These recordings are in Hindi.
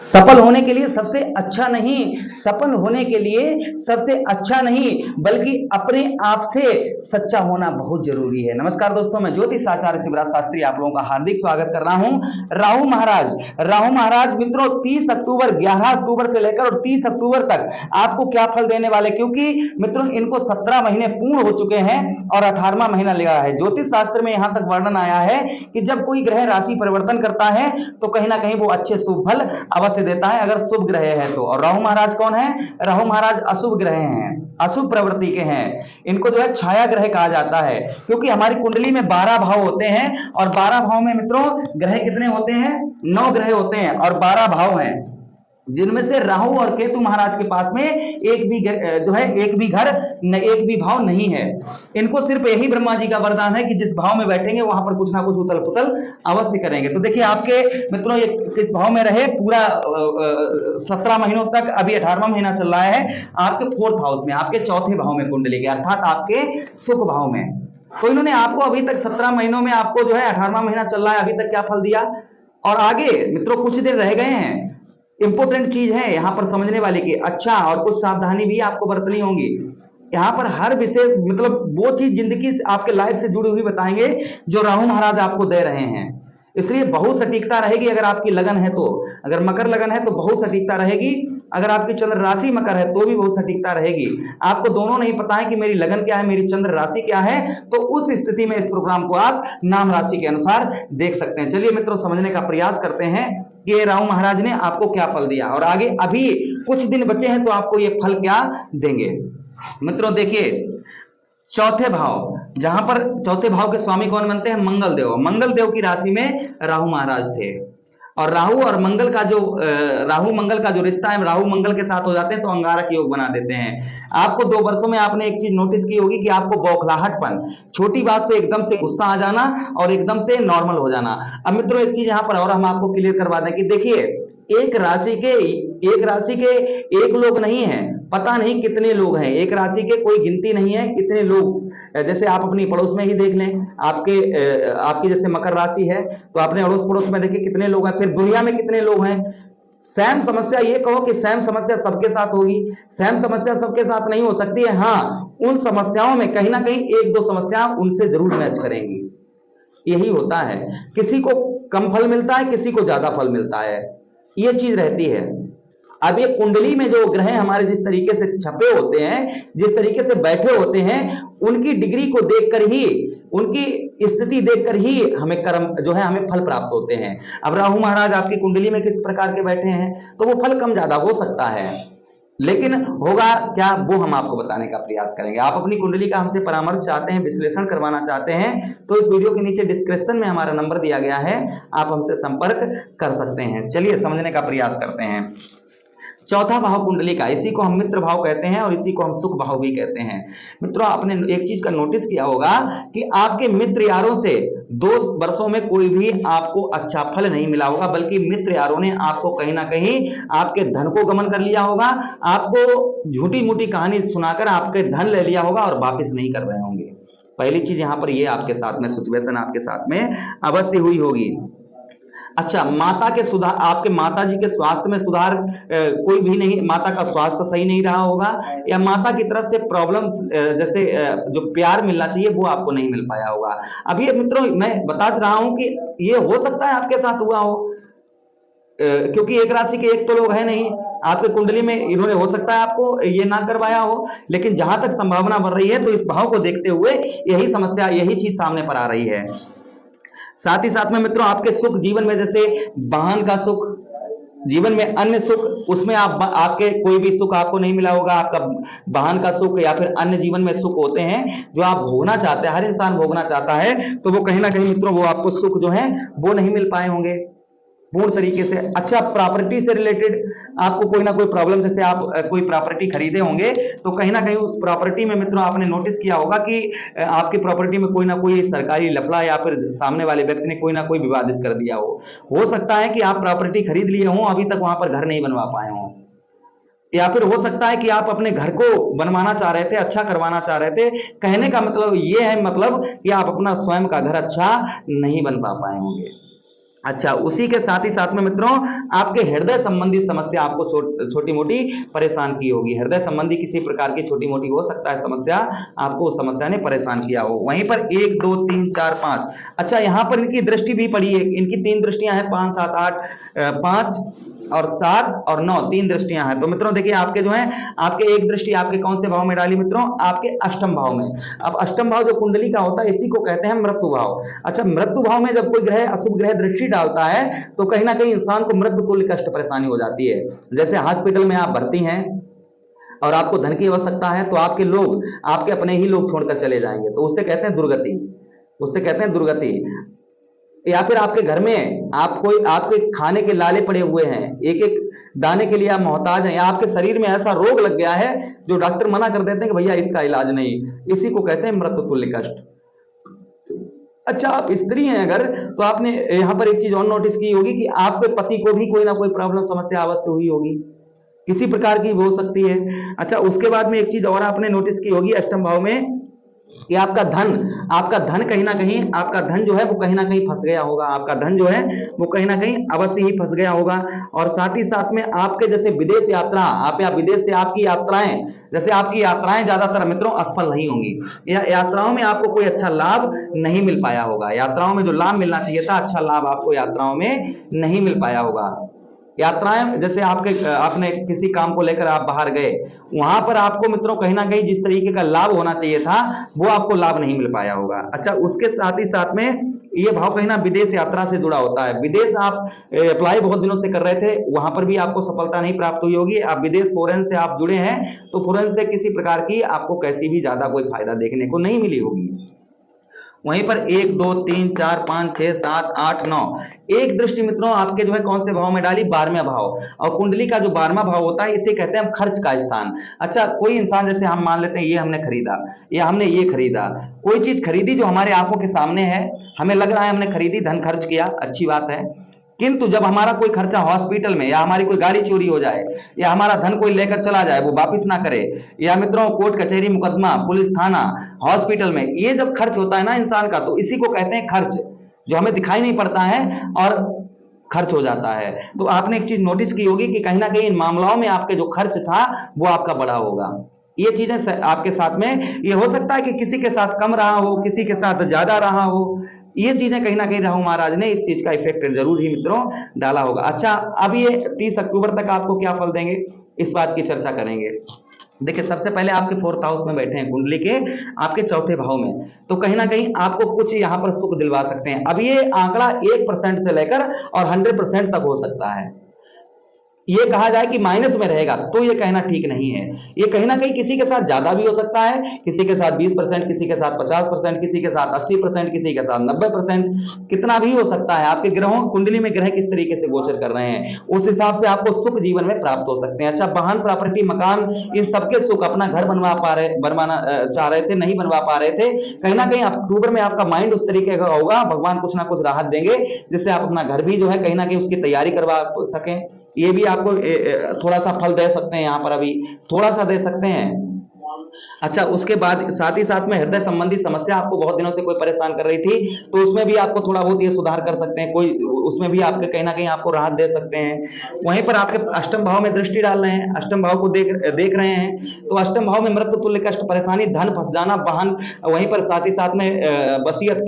सफल होने के लिए सबसे अच्छा नहीं, सफल होने के लिए सबसे अच्छा नहीं, बल्कि अपने आप से सच्चा होना बहुत जरूरी है। नमस्कार दोस्तों, मैं ज्योतिष आचार्य शिवराज शास्त्री आप लोगों का हार्दिक स्वागत कर रहा हूं। राहु महाराज मित्रों 30 अक्टूबर 11 अक्टूबर से लेकर और 30 अक्टूबर तक आपको क्या फल देने वाले, क्योंकि मित्रों इनको 17 महीने पूर्ण हो चुके हैं और 18वां महीना लगा है। ज्योतिष शास्त्र में यहां तक वर्णन आया है कि जब कोई ग्रह राशि परिवर्तन करता है तो कहीं ना कहीं वो अच्छे शुभ फल अवश्य देता है, अगर शुभ ग्रह है तो। और राहु महाराज कौन है? राहु महाराज अशुभ ग्रह हैं, अशुभ प्रवृत्ति के हैं। इनको जो है छाया ग्रह कहा जाता है, क्योंकि हमारी कुंडली में 12 भाव होते हैं और 12 भाव में मित्रों ग्रह कितने होते हैं? 9 ग्रह होते हैं और 12 भाव हैं, जिनमें से राहु और केतु महाराज के पास में एक भी जो है एक भी भाव नहीं है। इनको सिर्फ यही ब्रह्मा जी का वरदान है कि जिस भाव में बैठेंगे वहां पर कुछ ना कुछ उथल पुथल अवश्य करेंगे। तो देखिए आपके मित्रों ये किस भाव में रहे पूरा 17 महीनों तक, अभी 18वां महीना चल रहा है आपके 4th हाउस में, आपके चौथे भाव में कुंडली के, अर्थात आपके सुख भाव में। तो इन्होंने आपको अभी तक 17 महीनों में आपको जो है 18वां महीना चल रहा है, अभी तक क्या फल दिया और आगे मित्रों कुछ दिन रह गए हैं। इंपॉर्टेंट चीज है यहां पर समझने वाली की, अच्छा और कुछ सावधानी भी आपको बरतनी होगी। यहां पर हर विशेष मतलब वो चीज जिंदगी आपके लाइफ से जुड़ी हुई बताएंगे जो राहु महाराज आपको दे रहे हैं, इसलिए बहुत सटीकता रहेगी। अगर आपकी लगन है तो, अगर मकर लगन है तो बहुत सटीकता रहेगी, अगर आपकी चंद्र राशि मकर है तो भी बहुत सटीकता रहेगी। आपको दोनों नहीं पता है कि मेरी लगन क्या है, मेरी चंद्र राशि क्या है, तो उस स्थिति में इस प्रोग्राम को आप नाम राशि के अनुसार देख सकते हैं। चलिए मित्रों समझने का प्रयास करते हैं कि राहु महाराज ने आपको क्या फल दिया और आगे अभी कुछ दिन बचे हैं तो आपको ये फल क्या देंगे। मित्रों देखिए चौथे भाव, जहां पर चौथे भाव के स्वामी कौन बनते हैं? मंगल देव। मंगल देव की राशि में राहु महाराज थे और राहु और मंगल का जो राहु मंगल का जो रिश्ता है, राहु मंगल के साथ हो जाते हैं तो अंगारक योग बना देते हैं। आपको 2 वर्षों में आपने एक चीज नोटिस की होगी कि आपको बौखलाहटपन, छोटी बात पे एकदम से गुस्सा आ जाना और एकदम से नॉर्मल हो जाना। अब मित्रों एक चीज यहां पर और हम आपको क्लियर करवा दें कि देखिए एक राशि के एक लोग नहीं है, पता नहीं कितने लोग हैं। एक राशि के कोई गिनती नहीं है कितने लोग, जैसे आप अपनी पड़ोस में ही देख लें, आपकी जैसे मकर राशि है तो अपने अड़ोस पड़ोस में देखिए कितने लोग हैं, फिर दुनिया में कितने लोग हैं। सेम समस्या, ये कहो कि सेम समस्या सबके साथ होगी, सेम समस्या सबके साथ नहीं हो सकती है। हाँ, उन समस्याओं में कहीं ना कहीं 1-2 समस्या उनसे जरूर मैच करेंगी, यही होता है। किसी को कम फल मिलता है, किसी को ज्यादा फल मिलता है, ये चीज रहती है। अब ये कुंडली में जो ग्रह हमारे जिस तरीके से छपे होते हैं, जिस तरीके से बैठे होते हैं, उनकी डिग्री को देखकर ही, उनकी स्थिति देखकर ही हमें कर्म जो है हमें फल प्राप्त होते हैं। अब राहु महाराज आपकी कुंडली में किस प्रकार के बैठे हैं तो वो फल कम ज्यादा हो सकता है, लेकिन होगा क्या वो हम आपको बताने का प्रयास करेंगे। आप अपनी कुंडली का हमसे परामर्श चाहते हैं, विश्लेषण करवाना चाहते हैं तो इस वीडियो के नीचे डिस्क्रिप्शन में हमारा नंबर दिया गया है, आप हमसे संपर्क कर सकते हैं। चलिए समझने का प्रयास करते हैं। चौथा भाव कुंडली का, इसी को हम मित्र भाव कहते हैं और इसी को हम सुख भाव भी कहते हैं। मित्रों आपने एक चीज का नोटिस किया होगा कि आपके मित्र यारों से 2 वर्षों में कोई भी आपको अच्छा फल नहीं मिला होगा, बल्कि मित्र यारों ने आपको कहीं ना कहीं आपके धन को गमन कर लिया होगा, आपको झूठी मूठी कहानी सुनाकर आपके धन ले लिया होगा और वापिस नहीं कर रहे होंगे। पहली चीज यहां पर ये आपके साथ में सिचुएशन आपके साथ में अवश्य हुई होगी। अच्छा, माता के सुधार, आपके माता जी के स्वास्थ्य में सुधार कोई भी नहीं, माता का स्वास्थ्य सही नहीं रहा होगा, या माता की तरफ से प्रॉब्लम जैसे जो प्यार मिलना चाहिए वो आपको नहीं मिल पाया होगा। अभी मित्रों मैं बता रहा हूं कि ये हो सकता है आपके साथ हुआ हो, क्योंकि एक राशि के एक तो लोग है नहीं, आपके कुंडली में इन्होंने हो सकता है आपको ये ना करवाया हो, लेकिन जहां तक संभावना बढ़ रही है तो इस भाव को देखते हुए यही समस्या, यही चीज सामने पर आ रही है। साथ ही साथ में मित्रों आपके सुख जीवन में, जैसे वाहन का सुख, जीवन में अन्य सुख, उसमें आपके कोई भी सुख आपको नहीं मिला होगा। आपका वाहन का सुख या फिर अन्य जीवन में सुख होते हैं जो आप भोगना चाहते हैं, हर इंसान भोगना चाहता है, तो वो कहीं ना कहीं मित्रों वो आपको सुख जो है वो नहीं मिल पाए होंगे पूर्ण तरीके से। अच्छा, प्रॉपर्टी से रिलेटेड आपको कोई ना कोई प्रॉब्लम, जैसे आप कोई प्रॉपर्टी खरीदे होंगे तो कहीं ना कहीं उस प्रॉपर्टी में मित्रों आपने नोटिस किया होगा कि आपकी प्रॉपर्टी में कोई ना कोई सरकारी लफड़ा या फिर सामने वाले व्यक्ति ने कोई ना कोई विवादित कर दिया हो सकता है कि आप प्रॉपर्टी खरीद लिए हो, अभी तक वहां पर घर नहीं बनवा पाए हो, या फिर हो सकता है कि आप अपने घर को बनवाना चाह रहे थे, अच्छा करवाना चाह रहे थे। कहने का मतलब ये है, मतलब कि आप अपना स्वयं का घर अच्छा नहीं बन पा पाए होंगे। अच्छा, उसी के साथ ही साथ में मित्रों आपके हृदय संबंधी समस्या आपको छोटी मोटी परेशान की होगी। हृदय संबंधी किसी प्रकार की छोटी मोटी हो सकता है समस्या, आपको उस समस्या ने परेशान किया हो। वहीं पर 1 2 3 4 5, अच्छा यहाँ पर इनकी दृष्टि भी पड़ी है, इनकी 3 दृष्टियां हैं, 5 7 8, 5 और 7 और 9, 3 दृष्टियां हैं। तो मित्रों देखिए आपके जो है, आपके एक दृष्टि आपके कौन से भाव में डाली मित्रों, आपके अष्टम भाव में। अब अष्टम भाव जो कुंडली का होता है इसी को कहते हैं मृत्यु भाव। अच्छा, मृत्यु भाव में जब कोई ग्रह, अशुभ ग्रह दृष्टि डालता है तो कहीं ना कहीं इंसान को मृत्यु तुल्य कष्ट परेशानी हो जाती है। जैसे हॉस्पिटल में आप भर्ती हैं और आपको धन की आवश्यकता है, तो आपके लोग, आपके अपने ही लोग छोड़कर चले जाएंगे, तो उससे कहते हैं दुर्गति, उससे कहते हैं दुर्गति। या फिर आपके घर में आप कोई, आपके खाने के लाले पड़े हुए हैं, एक एक दाने के लिए आप मोहताज हैं, या आपके शरीर में ऐसा रोग लग गया है जो डॉक्टर मना कर देते हैं कि भैया इसका इलाज नहीं, इसी को कहते हैं मृत्यु तुल्य कष्ट। अच्छा, आप स्त्री हैं अगर, तो आपने यहां पर एक चीज और नोटिस की होगी कि आपके पति को भी कोई ना कोई प्रॉब्लम समस्या अवश्य हुई होगी, किसी प्रकार की हो सकती है। अच्छा, उसके बाद में एक चीज और आपने नोटिस की होगी अष्टम भाव में कि आपका धन कहीं ना कहीं, आपका धन जो है वो कहीं ना कहीं फंस गया होगा, आपका धन जो है वो कहीं ना कहीं अवश्य ही फंस गया होगा। और साथ ही साथ में आपके जैसे विदेश यात्रा, आप या विदेश से आपकी यात्राएं, जैसे आपकी यात्राएं ज्यादातर मित्रों असफल नहीं होंगी, या यात्राओं में आपको कोई अच्छा लाभ नहीं मिल पाया होगा, यात्राओं में जो लाभ मिलना चाहिए था, अच्छा लाभ आपको यात्राओं में नहीं मिल पाया होगा। यात्राएं जैसे आपने किसी काम को लेकर आप बाहर गए, वहां पर आपको मित्रों कहीं ना कहीं जिस तरीके का लाभ होना चाहिए था वो आपको लाभ नहीं मिल पाया होगा। अच्छा, उसके साथ ही साथ में ये भाव कहीं ना विदेश यात्रा से जुड़ा होता है। विदेश आप अप्लाई बहुत दिनों से कर रहे थे, वहां पर भी आपको सफलता नहीं प्राप्त हुई होगी। आप विदेश फॉरेन से आप जुड़े हैं, तो फॉरेन से किसी प्रकार की आपको कैसी भी ज्यादा कोई फायदा देखने को नहीं मिली होगी। वहीं पर 1 2 3 4 5 6 7 8 9, एक दृष्टि मित्रों आपके जो है कौन से भाव में डाली, 12वें भाव। और कुंडली का जो 12वां भाव होता है इसे कहते हैं हम खर्च का स्थान। अच्छा, कोई इंसान, जैसे हम मान लेते हैं ये हमने खरीदा या हमने ये खरीदा, कोई चीज खरीदी जो हमारे आंखों के सामने है, हमें लग रहा है हमने खरीदी, धन खर्च किया, अच्छी बात है। किंतु जब हमारा कोई खर्चा हॉस्पिटल में, या हमारी कोई गाड़ी चोरी हो जाए, या हमारा धन कोई लेकर चला जाए वो वापिस ना करे, या मित्रों कोर्ट कचहरी मुकदमा पुलिस थाना हॉस्पिटल में, ये जब खर्च होता है ना इंसान का, तो इसी को कहते हैं खर्च, जो हमें दिखाई नहीं पड़ता है और खर्च हो जाता है। तो आपने एक चीज नोटिस की होगी कि कहीं ना कहीं इन मामलों में आपके जो खर्च था वो आपका बड़ा होगा। ये चीजें आपके साथ में, ये हो सकता है कि किसी के साथ कम रहा हो, किसी के साथ ज्यादा रहा हो, ये चीजें कहीं ना कहीं राहु महाराज ने इस चीज का इफेक्ट जरूर ही मित्रों डाला होगा। अच्छा, अब ये 30 अक्टूबर तक आपको क्या फल देंगे, इस बात की चर्चा करेंगे। देखिए, सबसे पहले आपके 4th हाउस में बैठे हैं कुंडली के, आपके चौथे भाव में, तो कहीं ना कहीं आपको कुछ यहाँ पर सुख दिलवा सकते हैं। अब ये आंकड़ा 1% से लेकर और 100% तक हो सकता है। ये कहा जाए कि माइनस में रहेगा तो ये कहना ठीक नहीं है। ये कहीं ना कहीं किसी के साथ ज्यादा भी हो सकता है, किसी के साथ 20%, किसी के साथ 50%, किसी के साथ 80%, किसी के साथ 90%, कितना भी हो सकता है। आपके ग्रहों, कुंडली में ग्रह किस तरीके से गोचर कर रहे हैं उस हिसाब से आपको सुख जीवन में प्राप्त हो सकते हैं। अच्छा, वाहन, प्रॉपर्टी, मकान, इन सबके सुख, अपना घर बनवाना चाह रहे थे, नहीं बनवा पा रहे थे, कहीं ना कहीं अक्टूबर में आपका माइंड उस तरीके का होगा, भगवान कुछ ना कुछ राहत देंगे जिससे आप अपना घर भी जो है कहीं ना कहीं उसकी तैयारी करवा सकें। ये भी आपको थोड़ा सा फल दे सकते हैं, यहाँ पर अभी थोड़ा सा दे सकते हैं। अच्छा, उसके बाद साथ ही साथ में हृदय संबंधी समस्या आपको बहुत दिनों से कोई परेशान कर रही थी, तो उसमें भी आपको थोड़ा बहुत ये सुधार कर सकते हैं, कोई उसमें भी आपके कहीं ना कहीं आपको राहत दे सकते हैं। वहीं पर आपके अष्टम भाव में दृष्टि डाल रहे हैं, अष्टम भाव को देख रहे हैं, तो अष्टम भाव में मृत्यु तुल्य कष्ट परेशानी, धन फंस जाना, वाहन, वहीं पर साथ ही साथ में वसीयत,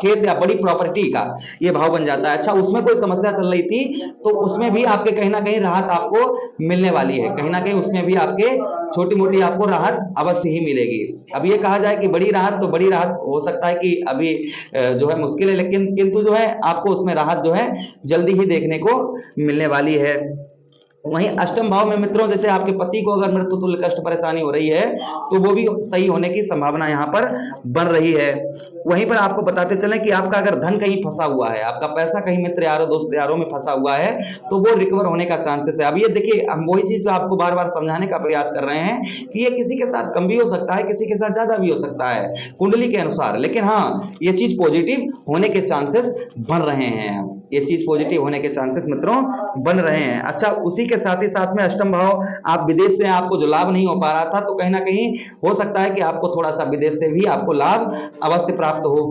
खेत या बड़ी प्रॉपर्टी का ये भाव बन जाता है। अच्छा, उसमें कोई समस्या चल रही थी तो उसमें भी आपके कहीं ना कहीं राहत आपको मिलने वाली है, कहीं ना कहीं उसमें भी आपके छोटी मोटी आपको राहत अवश्य ही मिलेगी। अब ये कहा जाए कि बड़ी राहत, तो बड़ी राहत हो सकता है कि अभी जो है मुश्किल है, लेकिन किंतु जो है आपको उसमें राहत जो है जल्दी ही देखने को मिलने वाली है। वहीं अष्टम भाव में मित्रों, जैसे आपके पति को अगर मृत्यु तुल्य कष्ट परेशानी हो रही है तो वो भी सही होने की संभावना यहाँ पर बन रही है। वहीं पर आपको बताते चलें कि आपका अगर धन कहीं फंसा हुआ है, आपका पैसा कहीं मित्र यारों दोस्त यारों में फंसा हुआ है, तो वो रिकवर होने का चांसेस है। अब ये देखिए, हम वही चीज जो आपको बार बार समझाने का प्रयास कर रहे हैं कि ये किसी के साथ कम भी हो सकता है, किसी के साथ ज्यादा भी हो सकता है कुंडली के अनुसार, लेकिन हाँ, ये चीज पॉजिटिव होने के चांसेस बन रहे हैं। ये चीज पॉजिटिव होने के चांसेस मित्रों बन रहे हैं। अच्छा, उसी के साथ ही साथ में अष्टम भाव, आप विदेश से आपको जो लाभ नहीं हो पा रहा था, तो कहीं ना कहीं हो सकता है कि आपको थोड़ा सा विदेश से भी आपको लाभ अवश्य प्राप्त हो।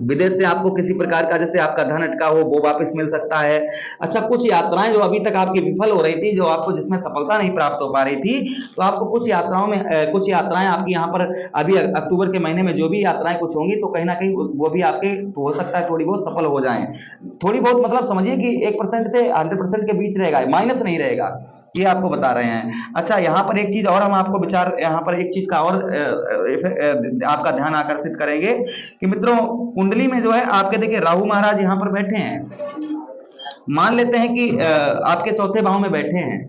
विदेश से आपको किसी प्रकार का, जैसे आपका धन अटका हो, वो वापस मिल सकता है। अच्छा, कुछ यात्राएं जो अभी तक आपकी विफल हो रही थी, जो आपको जिसमें सफलता नहीं प्राप्त हो पा रही थी, तो आपको कुछ यात्राओं में कुछ यात्राएं आपकी यहाँ पर अभी अक्टूबर के महीने में जो भी यात्राएं कुछ होंगी, तो कहीं ना कहीं वो भी आपके हो सकता है थोड़ी बहुत सफल हो जाएं। थोड़ी बहुत मतलब समझिए कि 1% से 100% के बीच रहेगा, माइनस नहीं रहेगा, ये आपको बता रहे हैं। अच्छा, यहाँ पर एक चीज और हम आपको विचार, यहाँ पर एक चीज का और आपका ध्यान आकर्षित करेंगे कि मित्रों, कुंडली में जो है आपके देखिए राहु महाराज यहाँ पर बैठे हैं। मान लेते हैं कि आपके चौथे भाव में बैठे हैं,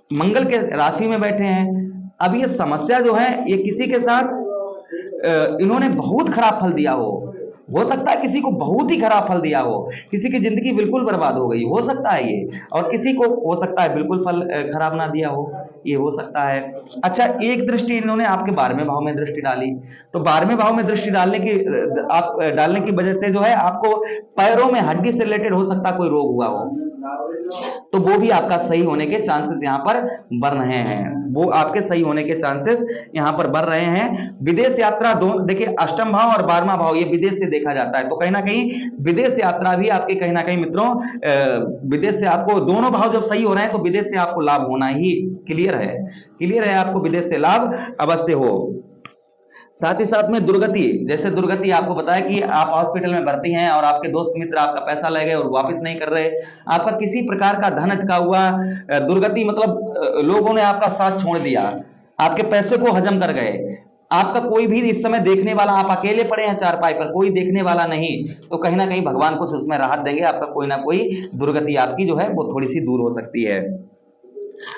मंगल के राशि में बैठे हैं। अब ये समस्या जो है, ये किसी के साथ इन्होंने बहुत खराब फल दिया हो सकता है किसी को बहुत ही खराब फल दिया हो, किसी की जिंदगी बिल्कुल बर्बाद हो गई हो सकता है ये, और किसी को हो सकता है बिल्कुल फल खराब ना दिया हो, ये हो सकता है। अच्छा, एक दृष्टि इन्होंने आपके 12वें भाव में दृष्टि डाली, तो 12वें भाव में दृष्टि डालने की वजह से जो है आपको पैरों में हड्डी से रिलेटेड हो सकता है कोई रोग हुआ हो, तो वो भी आपका सही होने के चांसेस यहाँ पर बढ़ रहे हैं, वो आपके सही होने के चांसेस यहाँ पर बढ़ रहे हैं। विदेश यात्रा, दोनों देखिए, अष्टम भाव और 12वां भाव ये विदेश से देखा जाता है, तो कहीं ना कहीं विदेश यात्रा भी आपके कहीं ना कहीं मित्रों, विदेश से आपको दोनों भाव जब सही हो रहे हैं तो विदेश से आपको लाभ होना ही क्लियर है, आपको विदेश से लाभ अवश्य हो। साथ ही साथ में दुर्गति, जैसे दुर्गति आपको बताया कि आप हॉस्पिटल में भर्ती हैं और आपके दोस्त मित्र आपका पैसा ले गए और वापस नहीं कर रहे, आपका किसी प्रकार का धन अटका हुआ, दुर्गति मतलब लोगों ने आपका साथ छोड़ दिया, आपके पैसे को हजम कर गए, आपका कोई भी इस समय देखने वाला, आप अकेले पड़े हैं चारपाई पर, कोई देखने वाला नहीं, तो कहीं ना कहीं भगवान कुछ उसमें राहत देंगे, आपका कोई ना कोई दुर्गति आपकी जो है वो थोड़ी सी दूर हो सकती है,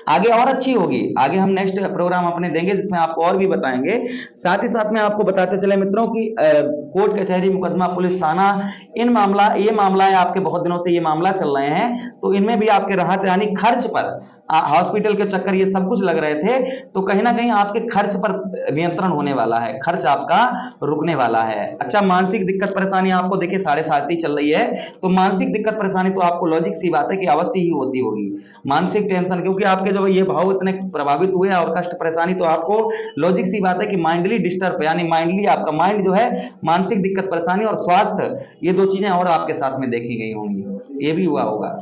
आगे और अच्छी होगी। आगे हम नेक्स्ट प्रोग्राम अपने देंगे जिसमें आपको और भी बताएंगे। साथ ही साथ में आपको बताते चले मित्रों कि कोर्ट कचहरी मुकदमा पुलिस थाना, ये मामला है आपके, बहुत दिनों से ये मामला चल रहे हैं, तो इनमें भी आपके राहत, यानी खर्च पर, हॉस्पिटल के चक्कर ये सब कुछ लग रहे थे, तो कहीं ना कहीं आपके खर्च पर नियंत्रण होने वाला है, खर्च आपका रुकने वाला है। अच्छा, मानसिक दिक्कत परेशानी आपको देखिए 7.5 चल रही है, तो मानसिक दिक्कत परेशानी तो आपको लॉजिक सी बात है कि अवश्य ही होती होगी, मानसिक टेंशन, क्योंकि आपके जो ये भाव इतने प्रभावित हुए और कष्ट परेशानी, तो आपको लॉजिक सी बात है कि माइंडली डिस्टर्ब, यानी माइंडली आपका माइंड जो है, मानसिक दिक्कत परेशानी और स्वास्थ्य, ये दो चीजें और आपके साथ में देखी गई होंगी, ये भी हुआ होगा।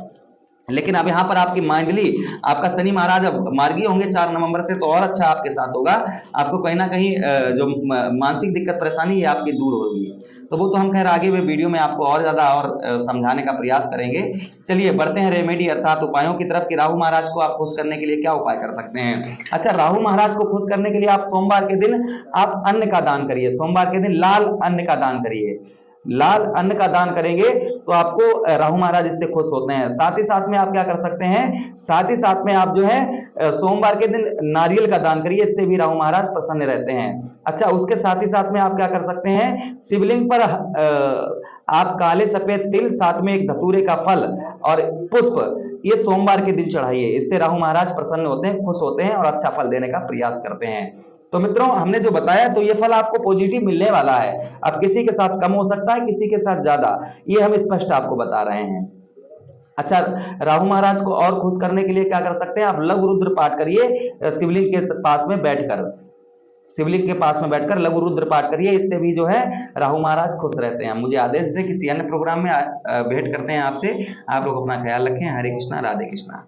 लेकिन अब यहाँ पर आपकी माइंडली, आपका शनि महाराज अब मार्गी होंगे 4 नवंबर से, तो और अच्छा आपके साथ होगा, आपको कहीं ना कहीं जो मानसिक दिक्कत परेशानी, ये आपकी दूर होगी, तो वो तो हम खैर आगे में वीडियो में आपको और ज्यादा और समझाने का प्रयास करेंगे। चलिए बढ़ते हैं रेमेडी अर्थात उपायों की तरफ कि राहु महाराज को आप खुश करने के लिए क्या उपाय कर सकते हैं। अच्छा, राहु महाराज को खुश करने के लिए आप सोमवार के दिन आप अन्न का दान करिए, सोमवार के दिन लाल अन्न का दान करिए, लाल अन्न का दान करेंगे तो आपको राहु महाराज इससे खुश होते हैं। साथ ही साथ में आप क्या कर सकते हैं, साथ ही साथ में आप जो है सोमवार के दिन नारियल का दान करिए, इससे भी राहु महाराज प्रसन्न रहते हैं। अच्छा, उसके साथ ही साथ में आप क्या कर सकते हैं, शिवलिंग पर आप काले सफेद तिल, साथ में एक धतूरे का फल और पुष्प, ये सोमवार के दिन चढ़ाइए, इससे राहु महाराज प्रसन्न होते हैं, खुश होते हैं और अच्छा फल देने का प्रयास करते हैं। तो मित्रों, हमने जो बताया तो ये फल आपको पॉजिटिव मिलने वाला है, अब किसी के साथ कम हो सकता है, किसी के साथ ज्यादा, ये हम स्पष्ट आपको बता रहे हैं। अच्छा, राहु महाराज को और खुश करने के लिए क्या कर सकते हैं, आप लघु रुद्र पाठ करिए, शिवलिंग के पास में बैठकर, शिवलिंग के पास में बैठकर लघु रुद्र पाठ करिए, इससे भी जो है राहु महाराज खुश रहते हैं। मुझे आदेश दें, किसी अन्य प्रोग्राम में भेंट करते हैं आपसे, आप लोग अपना ख्याल रखें। हरे कृष्णा, राधे कृष्णा।